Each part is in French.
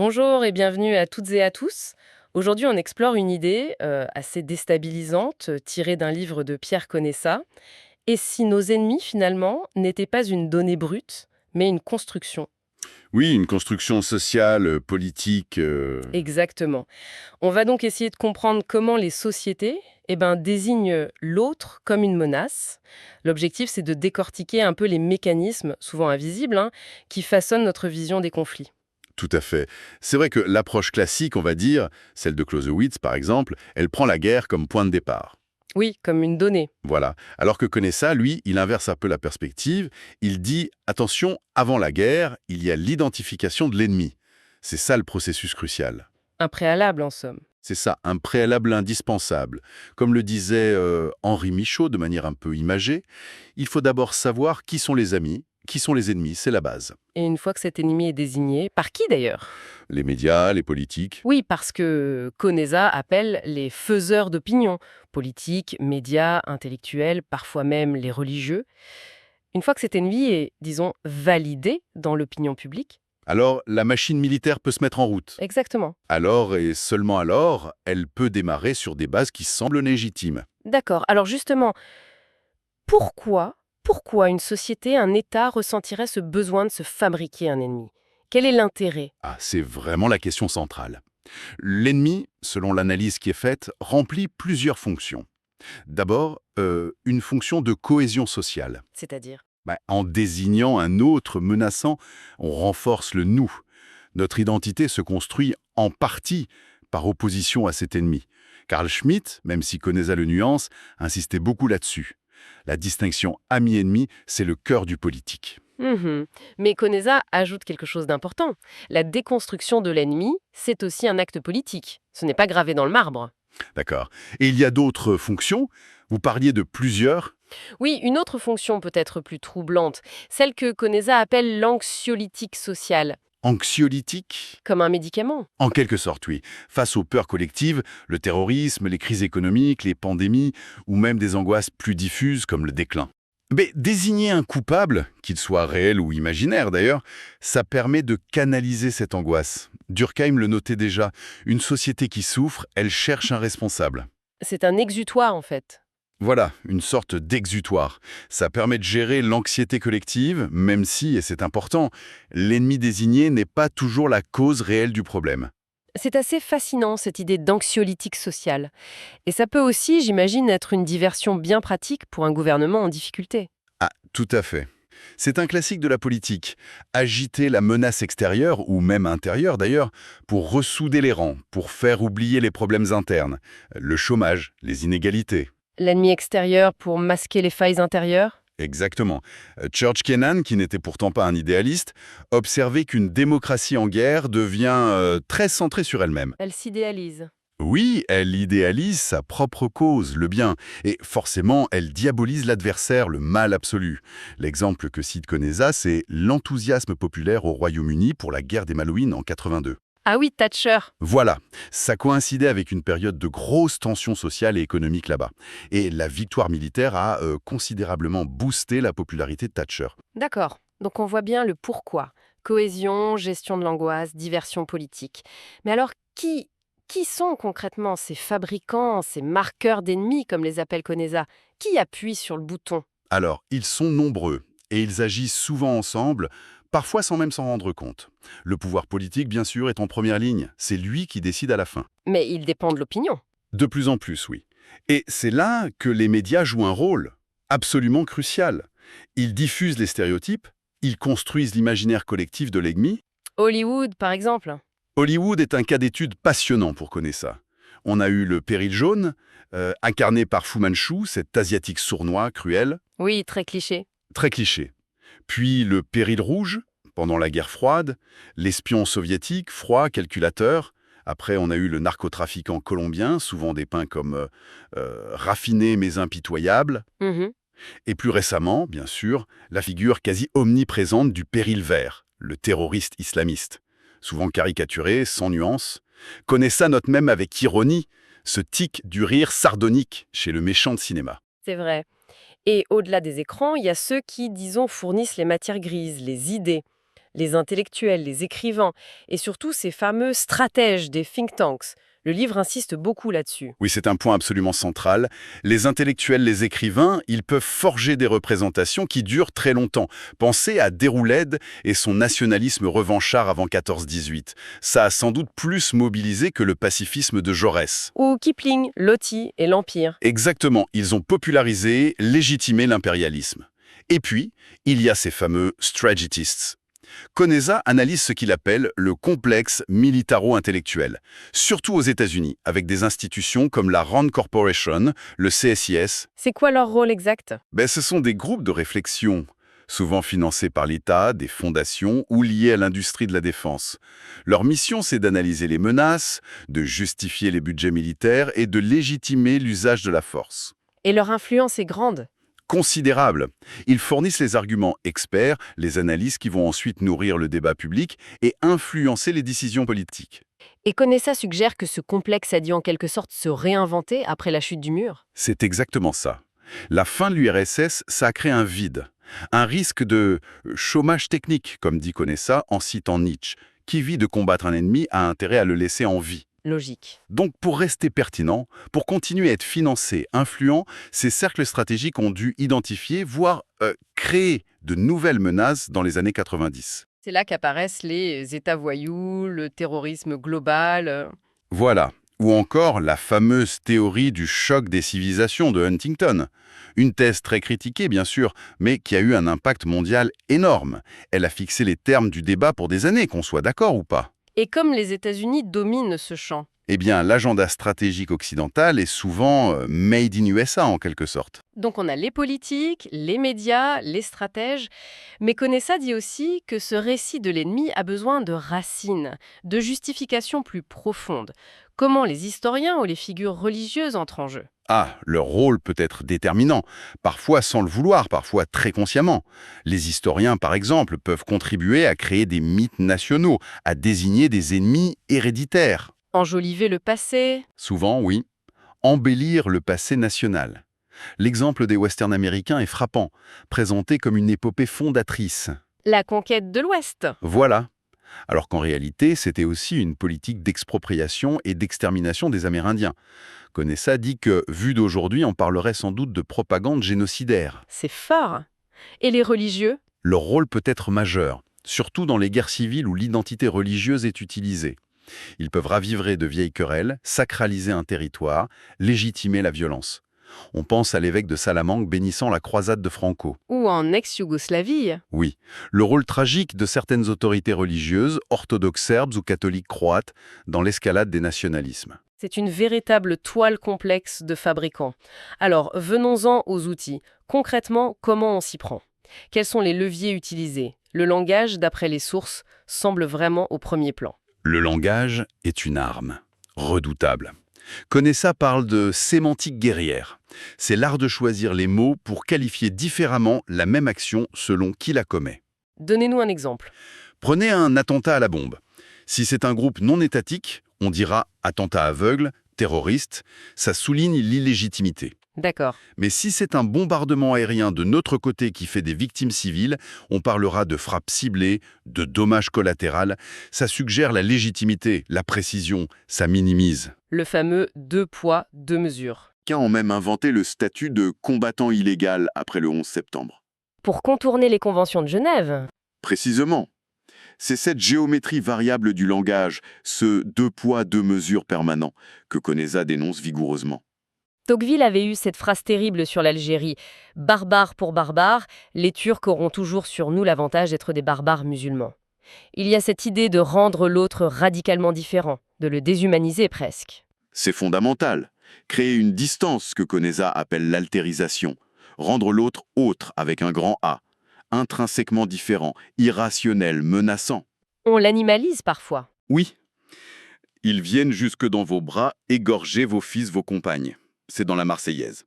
Bonjour et bienvenue à toutes et à tous. Aujourd'hui, on explore une idée assez déstabilisante tirée d'un livre de Pierre Conessa. Et si nos ennemis, finalement, n'étaient pas une donnée brute, mais une construction? Oui, une construction sociale, politique. Exactement. On va donc essayer de comprendre comment les sociétés désignent l'autre comme une menace. L'objectif, c'est de décortiquer un peu les mécanismes, souvent invisibles, qui façonnent notre vision des conflits. Tout à fait. C'est vrai que l'approche classique, on va dire, celle de Clausewitz par exemple, elle prend la guerre comme point de départ. Oui, comme une donnée. Voilà. Alors que Conessa, lui, il inverse un peu la perspective. Il dit, attention, avant la guerre, il y a l'identification de l'ennemi. C'est ça le processus crucial. Un préalable, en somme. C'est ça, un préalable indispensable. Comme le disait Henri Michaud de manière un peu imagée, il faut d'abord savoir qui sont les amis, qui sont les ennemis, c'est la base. Et une fois que cet ennemi est désigné, par qui d'ailleurs? Les médias, les politiques. Oui, parce que Conesa appelle les faiseurs d'opinion, politiques, médias, intellectuels, parfois même les religieux. Une fois que cet ennemi est, disons, validé dans l'opinion publique. Alors, la machine militaire peut se mettre en route. Exactement. Alors, et seulement alors, elle peut démarrer sur des bases qui semblent légitimes. D'accord. Alors justement, pourquoi une société, un État ressentirait ce besoin de se fabriquer un ennemi? Quel est l'intérêt? Ah, c'est vraiment la question centrale. L'ennemi, selon l'analyse qui est faite, remplit plusieurs fonctions. D'abord, une fonction de cohésion sociale. C'est-à-dire? En désignant un autre menaçant, on renforce le nous. Notre identité se construit en partie par opposition à cet ennemi. Carl Schmitt, même s'il connaissait le nuance, insistait beaucoup là-dessus. La distinction ami-ennemi, c'est le cœur du politique. Mhm. Mais Conesa ajoute quelque chose d'important. La déconstruction de l'ennemi, c'est aussi un acte politique. Ce n'est pas gravé dans le marbre. D'accord. Et il y a d'autres fonctions. Vous parliez de plusieurs. Oui, une autre fonction peut être plus troublante, celle que Conesa appelle l'anxiolytique sociale, Anxiolytiques. comme un médicament. En quelque sorte, oui. Face aux peurs collectives, le terrorisme, les crises économiques, les pandémies, ou même des angoisses plus diffuses comme le déclin. Mais désigner un coupable, qu'il soit réel ou imaginaire d'ailleurs, ça permet de canaliser cette angoisse. Durkheim le notait déjà, une société qui souffre, elle cherche un responsable. C'est un exutoire en fait. Voilà, une sorte d'exutoire. Ça permet de gérer l'anxiété collective, même si, et c'est important, l'ennemi désigné n'est pas toujours la cause réelle du problème. C'est assez fascinant cette idée d'anxiolytique sociale. Et ça peut aussi, j'imagine, être une diversion bien pratique pour un gouvernement en difficulté. Ah, tout à fait. C'est un classique de la politique. Agiter la menace extérieure, ou même intérieure d'ailleurs, pour ressouder les rangs, pour faire oublier les problèmes internes, le chômage, les inégalités. L'ennemi extérieur pour masquer les failles intérieures. Exactement. Church Kennan, qui n'était pourtant pas un idéaliste, observait qu'une démocratie en guerre devient très centrée sur elle-même. Elle s'idéalise. Oui, elle idéalise sa propre cause, le bien, et forcément, elle diabolise l'adversaire, le mal absolu. L'exemple que cite Conesa, c'est l'enthousiasme populaire au Royaume-Uni pour la guerre des Malouines en 82. Ah oui, Thatcher. Voilà, ça coïncidait avec une période de grosse tension sociale et économique là-bas. Et la victoire militaire a considérablement boosté la popularité de Thatcher. D'accord. Donc on voit bien le pourquoi. Cohésion, gestion de l'angoisse, diversion politique. Mais alors, qui sont concrètement ces fabricants, ces marqueurs d'ennemis, comme les appelle Conesa? Qui appuie sur le bouton? Alors, ils sont nombreux, et ils agissent souvent ensemble, parfois sans même s'en rendre compte. Le pouvoir politique, bien sûr, est en première ligne. C'est lui qui décide à la fin. Mais il dépend de l'opinion. De plus en plus, oui. Et c'est là que les médias jouent un rôle absolument crucial. Ils diffusent les stéréotypes, ils construisent l'imaginaire collectif de l'ennemi. Hollywood, par exemple. Hollywood est un cas d'étude passionnant pour connaître ça. On a eu le péril jaune, incarné par Fu Manchu, cet asiatique sournois, cruel, Oui, très cliché. très cliché. Puis le péril rouge, pendant la guerre froide, l'espion soviétique, froid, calculateur. Après, on a eu le narcotrafiquant colombien, souvent dépeint comme raffiné mais impitoyable. Mhm. Et plus récemment, bien sûr, la figure quasi omniprésente du péril vert, le terroriste islamiste. Souvent caricaturé, sans nuance. Conessa note même avec ironie ce tic du rire sardonique chez le méchant de cinéma. C'est vrai. Et au-delà des écrans, il y a ceux qui, disons, fournissent les matières grises, les idées. les intellectuels, les écrivains, et surtout ces fameux stratèges des think tanks. Le livre insiste beaucoup là-dessus. Oui, c'est un point absolument central. Les intellectuels, les écrivains, ils peuvent forger des représentations qui durent très longtemps. Pensez à Déroulède et son nationalisme revanchard avant 14-18. Ça a sans doute plus mobilisé que le pacifisme de Jaurès. Ou Kipling, Loti et l'Empire. Exactement, ils ont popularisé, légitimé l'impérialisme. Et puis, il y a ces fameux strategists. Conesa analyse ce qu'il appelle le complexe militaro-intellectuel, surtout aux États-Unis, avec des institutions comme la Rand Corporation, le CSIS. C'est quoi leur rôle exact? Ce sont des groupes de réflexion, souvent financés par l'État, des fondations ou liés à l'industrie de la défense. Leur mission, c'est d'analyser les menaces, de justifier les budgets militaires et de légitimer l'usage de la force. Et leur influence est grande. Considérable. Ils fournissent les arguments experts, les analyses qui vont ensuite nourrir le débat public et influencer les décisions politiques. Et Conessa suggère que ce complexe a dû en quelque sorte se réinventer après la chute du mur. C'est exactement ça. La fin de l'URSS, ça a créé un vide. Un risque de chômage technique, comme dit Conessa en citant Nietzsche. Qui vit de combattre un ennemi a intérêt à le laisser en vie. Logique. Donc pour rester pertinent, pour continuer à être financé, influent, ces cercles stratégiques ont dû identifier, voire créer de nouvelles menaces dans les années 90. C'est là qu'apparaissent les États voyous, le terrorisme global. Voilà. Ou encore la fameuse théorie du choc des civilisations de Huntington. Une thèse très critiquée, bien sûr, mais qui a eu un impact mondial énorme. Elle a fixé les termes du débat pour des années, qu'on soit d'accord ou pas. Et comme les États-Unis dominent ce champ, Eh bien, l'agenda stratégique occidental est souvent made in USA en quelque sorte. donc on a les politiques, les médias, les stratèges, mais Conessa dit aussi que ce récit de l'ennemi a besoin de racines, de justifications plus profondes. Comment les historiens ou les figures religieuses entrent en jeu? Ah, leur rôle peut être déterminant, parfois sans le vouloir, parfois très consciemment. Les historiens, par exemple, peuvent contribuer à créer des mythes nationaux, à désigner des ennemis héréditaires. Enjoliver le passé? Souvent, oui. Embellir le passé national. L'exemple des westerns américains est frappant, présenté comme une épopée fondatrice. La conquête de l'Ouest? Voilà. Alors qu'en réalité, c'était aussi une politique d'expropriation et d'extermination des Amérindiens. Conessa dit que, vu d'aujourd'hui, on parlerait sans doute de propagande génocidaire. C'est fort. Et les religieux? Leur rôle peut être majeur, surtout dans les guerres civiles où l'identité religieuse est utilisée. Ils peuvent raviver de vieilles querelles, sacraliser un territoire, légitimer la violence. On pense à l'évêque de Salamanque bénissant la croisade de Franco. Ou en ex-Yougoslavie? Oui, le rôle tragique de certaines autorités religieuses, orthodoxes serbes ou catholiques croates, dans l'escalade des nationalismes. C'est une véritable toile complexe de fabricants. Alors, venons-en aux outils. Concrètement, comment on s'y prend? Quels sont les leviers utilisés? Le langage, d'après les sources, semble vraiment au premier plan. Le langage est une arme, redoutable. Conessa parle de sémantique guerrière. C'est l'art de choisir les mots pour qualifier différemment la même action selon qui la commet. Donnez-nous un exemple. Prenez un attentat à la bombe. Si c'est un groupe non étatique, on dira attentat aveugle, terroriste, ça souligne l'illégitimité. D'accord. Mais si c'est un bombardement aérien de notre côté qui fait des victimes civiles, on parlera de frappe ciblée, de dommages collatéraux. Ça suggère la légitimité, la précision, ça minimise. Le fameux deux poids, deux mesures. Qu'un ont même inventé le statut de combattant illégal après le 11 septembre. Pour contourner les conventions de Genève. Précisément. C'est cette géométrie variable du langage, ce deux poids, deux mesures permanent, que Conesa dénonce vigoureusement. Tocqueville avait eu cette phrase terrible sur l'Algérie. Barbare pour barbare, les Turcs auront toujours sur nous l'avantage d'être des barbares musulmans. Il y a cette idée de rendre l'autre radicalement différent, de le déshumaniser presque. C'est fondamental. Créer une distance que Conesa appelle l'altérisation. Rendre l'autre autre avec un grand A. Intrinsèquement différent, irrationnel, menaçant. On l'animalise parfois. Oui. Ils viennent jusque dans vos bras égorger vos fils, vos compagnes. C'est dans la Marseillaise.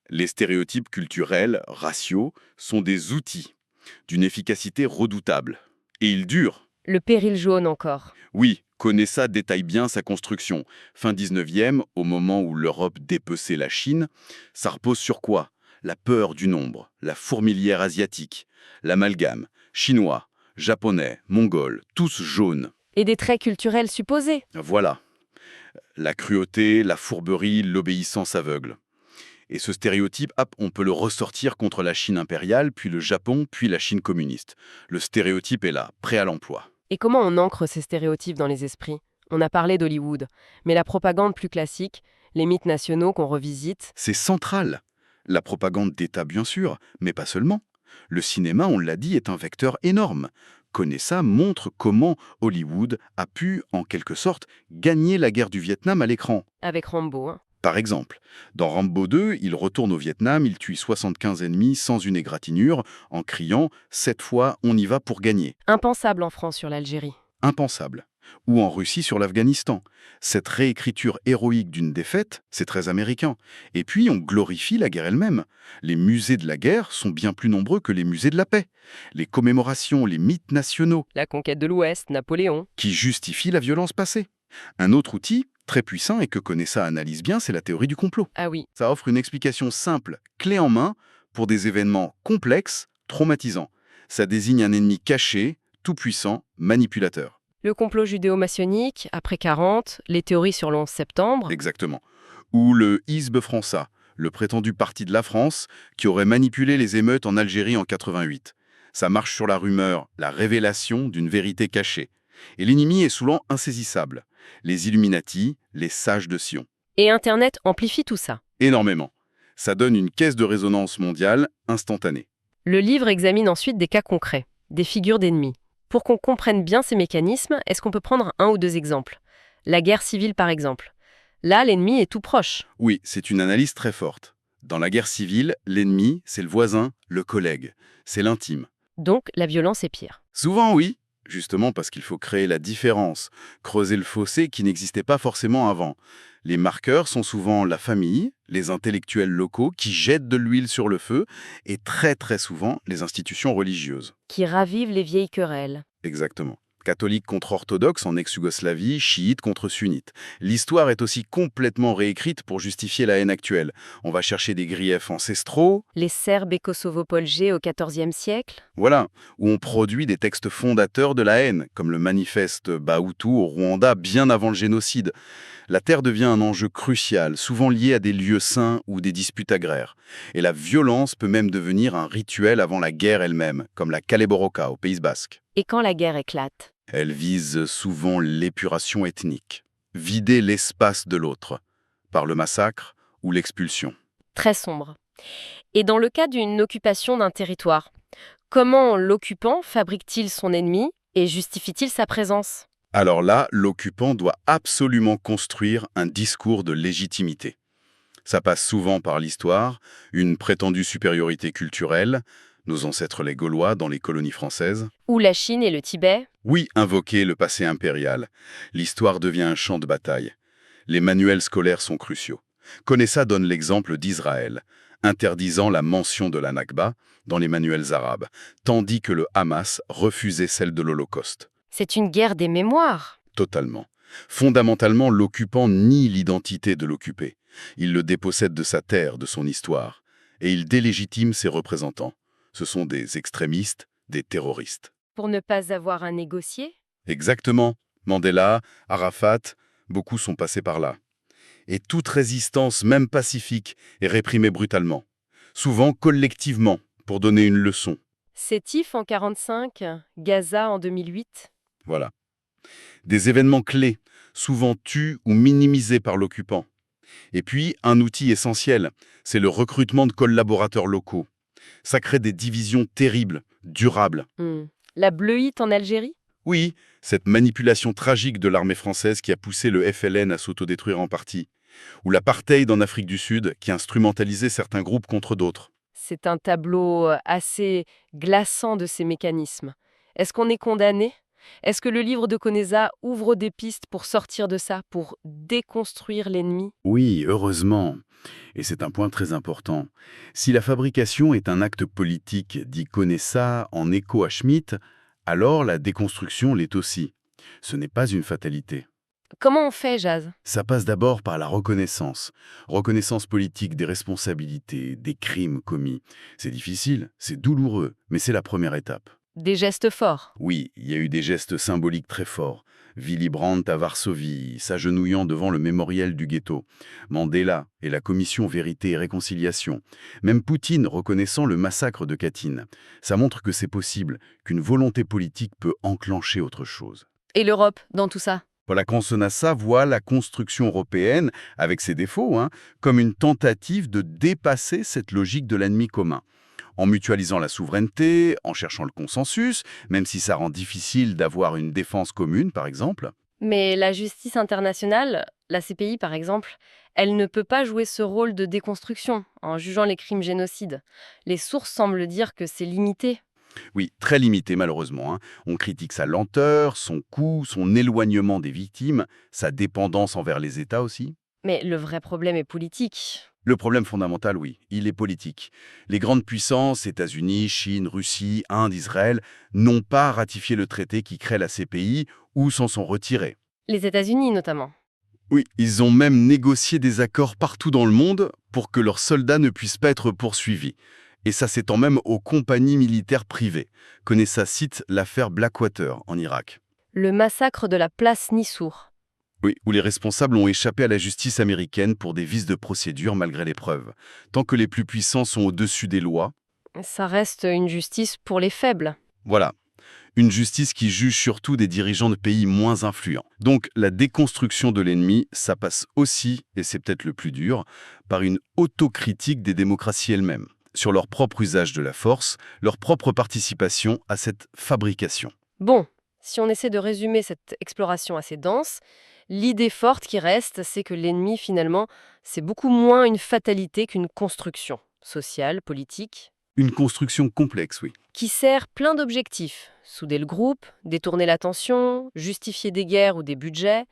Les stéréotypes culturels, raciaux, sont des outils d'une efficacité redoutable. Et ils durent. Le péril jaune encore. Oui, Conesa détaille bien sa construction. Fin 19e, au moment où l'Europe dépeçait la Chine, ça repose sur quoi? La peur du nombre, la fourmilière asiatique, l'amalgame, chinois, japonais, mongols, tous jaunes. Et des traits culturels supposés. Voilà. La cruauté, la fourberie, l'obéissance aveugle. Et ce stéréotype, hop, on peut le ressortir contre la Chine impériale, puis le Japon, puis la Chine communiste. Le stéréotype est là, prêt à l'emploi. Et comment on ancre ces stéréotypes dans les esprits? On a parlé d'Hollywood, mais la propagande plus classique, les mythes nationaux qu'on revisite, C'est central. La propagande d'État, bien sûr, mais pas seulement. Le cinéma, on l'a dit, est un vecteur énorme. Konessa montre comment Hollywood a pu, en quelque sorte, gagner la guerre du Vietnam à l'écran. avec Rambo, hein. Par exemple, dans Rambo 2, il retourne au Vietnam, il tue 75 ennemis sans une égratignure, en criant « Cette fois, on y va pour gagner ». Impensable en France sur l'Algérie. Impensable. Ou en Russie sur l'Afghanistan. Cette réécriture héroïque d'une défaite, c'est très américain. Et puis on glorifie la guerre elle-même. Les musées de la guerre sont bien plus nombreux que les musées de la paix. Les commémorations, les mythes nationaux La conquête de l'Ouest, Napoléon. qui justifient la violence passée. Un autre outil, très puissant et que Konessa analyse bien, c'est la théorie du complot. Ah oui, Ça offre une explication simple, clé en main, pour des événements complexes, traumatisants. Ça désigne un ennemi caché, tout-puissant, manipulateur. le complot judéo-maçonnique, après 40, les théories sur le 11 septembre. Exactement. Ou le Hizb França, le prétendu parti de la France, qui aurait manipulé les émeutes en Algérie en 88. Ça marche sur la rumeur, la révélation d'une vérité cachée. Et l'ennemi est souvent insaisissable. Les Illuminati, les sages de Sion. Et Internet amplifie tout ça. Énormément. Ça donne une caisse de résonance mondiale instantanée. Le livre examine ensuite des cas concrets, des figures d'ennemis. Pour qu'on comprenne bien ces mécanismes, est-ce qu'on peut prendre un ou deux exemples? La guerre civile, par exemple. Là, l'ennemi est tout proche. Oui, c'est une analyse très forte. Dans la guerre civile, l'ennemi, c'est le voisin, le collègue. C'est l'intime. Donc, la violence est pire. Souvent, oui. Justement parce qu'il faut créer la différence, creuser le fossé qui n'existait pas forcément avant. Les marqueurs sont souvent la famille, les intellectuels locaux qui jettent de l'huile sur le feu, et très très souvent les institutions religieuses. Qui ravivent les vieilles querelles. Exactement. Catholiques contre orthodoxes en ex-Yougoslavie, chiites contre sunnites. L'histoire est aussi complètement réécrite pour justifier la haine actuelle. On va chercher des griefs ancestraux, Les Serbes et Kosovo-Polgais au XIVe siècle. voilà, où on produit des textes fondateurs de la haine, comme le manifeste Bahutu au Rwanda bien avant le génocide. La terre devient un enjeu crucial, souvent lié à des lieux saints ou des disputes agraires. Et la violence peut même devenir un rituel avant la guerre elle-même, comme la Kaleboroka au Pays Basque. Et quand la guerre éclate? Elle vise souvent l'épuration ethnique, vider l'espace de l'autre, par le massacre ou l'expulsion. Très sombre. Et dans le cas d'une occupation d'un territoire, comment l'occupant fabrique-t-il son ennemi et justifie-t-il sa présence? Alors là, l'occupant doit absolument construire un discours de légitimité. Ça passe souvent par l'histoire, une prétendue supériorité culturelle, nos ancêtres les Gaulois dans les colonies françaises. Ou la Chine et le Tibet? Oui, invoquer le passé impérial. L'histoire devient un champ de bataille. Les manuels scolaires sont cruciaux. Konessa donne l'exemple d'Israël, interdisant la mention de la Nakba dans les manuels arabes, tandis que le Hamas refusait celle de l'Holocauste. C'est une guerre des mémoires. Totalement. Fondamentalement, l'occupant nie l'identité de l'occupé. Il le dépossède de sa terre, de son histoire. Et il délégitime ses représentants. Ce sont des extrémistes, des terroristes. Pour ne pas avoir à négocier? Exactement. Mandela, Arafat, beaucoup sont passés par là. Et toute résistance, même pacifique, est réprimée brutalement. Souvent collectivement, pour donner une leçon. Sétif en 1945, Gaza en 2008. Voilà. Des événements clés, souvent tus ou minimisés par l'occupant. Et puis, un outil essentiel, c'est le recrutement de collaborateurs locaux. Ça crée des divisions terribles, durables. La bleuite en Algérie? Oui, cette manipulation tragique de l'armée française qui a poussé le FLN à s'autodétruire en partie. Ou l'apartheid en Afrique du Sud qui instrumentalisait certains groupes contre d'autres. C'est un tableau assez glaçant de ces mécanismes. Est-ce qu'on est condamné? Est-ce que le livre de Konessa ouvre des pistes pour sortir de ça, pour déconstruire l'ennemi? Oui, heureusement. Et c'est un point très important. Si la fabrication est un acte politique, dit Konessa en écho à Schmitt, alors la déconstruction l'est aussi. Ce n'est pas une fatalité. Comment on fait, Jazz? Ça passe d'abord par la reconnaissance. Reconnaissance politique des responsabilités, des crimes commis. C'est difficile, c'est douloureux, mais c'est la première étape. Des gestes forts. Oui, il y a eu des gestes symboliques très forts. Willy Brandt à Varsovie, s'agenouillant devant le mémorial du ghetto. Mandela et la commission Vérité et Réconciliation. Même Poutine reconnaissant le massacre de Katyn. Ça montre que c'est possible, qu'une volonté politique peut enclencher autre chose. Et l'Europe, dans tout ça? Paula Consonassa voit la construction européenne, avec ses défauts, comme une tentative de dépasser cette logique de l'ennemi commun. En mutualisant la souveraineté, en cherchant le consensus, même si ça rend difficile d'avoir une défense commune, par exemple. Mais la justice internationale, la CPI par exemple, elle ne peut pas jouer ce rôle de déconstruction en jugeant les crimes génocides. Les sources semblent dire que c'est limité. Oui, très limité malheureusement. On critique sa lenteur, son coût, son éloignement des victimes, sa dépendance envers les États aussi. Mais le vrai problème est politique. Le problème fondamental, oui, il est politique. Les grandes puissances, États-Unis, Chine, Russie, Inde, Israël, n'ont pas ratifié le traité qui crée la CPI ou s'en sont retirés. Les États-Unis notamment. Oui, ils ont même négocié des accords partout dans le monde pour que leurs soldats ne puissent pas être poursuivis. Et ça s'étend même aux compagnies militaires privées. Connaissa cite l'affaire Blackwater en Irak. Le massacre de la place Nissour. Oui, où les responsables ont échappé à la justice américaine pour des vices de procédure malgré les preuves. Tant que les plus puissants sont au-dessus des lois, Ça reste une justice pour les faibles. voilà. Une justice qui juge surtout des dirigeants de pays moins influents. Donc la déconstruction de l'ennemi, ça passe aussi, et c'est peut-être le plus dur, par une autocritique des démocraties elles-mêmes, sur leur propre usage de la force, leur propre participation à cette fabrication. Bon, si on essaie de résumer cette exploration assez dense, l'idée forte qui reste, c'est que l'ennemi, finalement, c'est beaucoup moins une fatalité qu'une construction sociale, politique, Une construction complexe, oui. qui sert plein d'objectifs. Souder le groupe, détourner l'attention, justifier des guerres ou des budgets.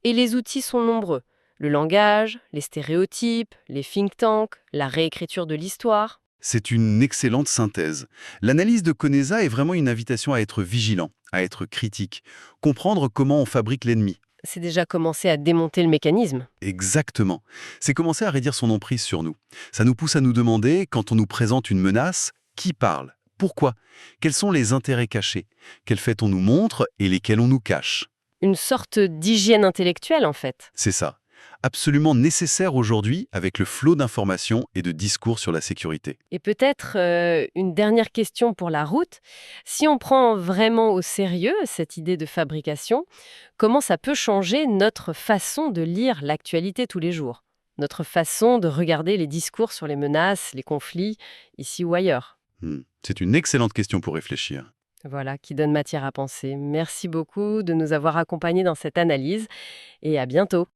Et les outils sont nombreux. Le langage, les stéréotypes, les think tanks, la réécriture de l'histoire. C'est une excellente synthèse. L'analyse de Conesa est vraiment une invitation à être vigilant, à être critique, comprendre comment on fabrique l'ennemi. C'est déjà commencer à démonter le mécanisme. Exactement. C'est commencer à réduire son emprise sur nous. Ça nous pousse à nous demander, quand on nous présente une menace, qui parle? Pourquoi? Quels sont les intérêts cachés? Quels faits on nous montre et lesquels on nous cache? Une sorte d'hygiène intellectuelle, en fait. C'est ça. Absolument nécessaire aujourd'hui avec le flot d'informations et de discours sur la sécurité. Et peut-être une dernière question pour la route. Si on prend vraiment au sérieux cette idée de fabrication, comment ça peut changer notre façon de lire l'actualité tous les jours? Notre façon de regarder les discours sur les menaces, les conflits, ici ou ailleurs? C'est une excellente question pour réfléchir. Voilà, qui donne matière à penser. Merci beaucoup de nous avoir accompagnés dans cette analyse et à bientôt.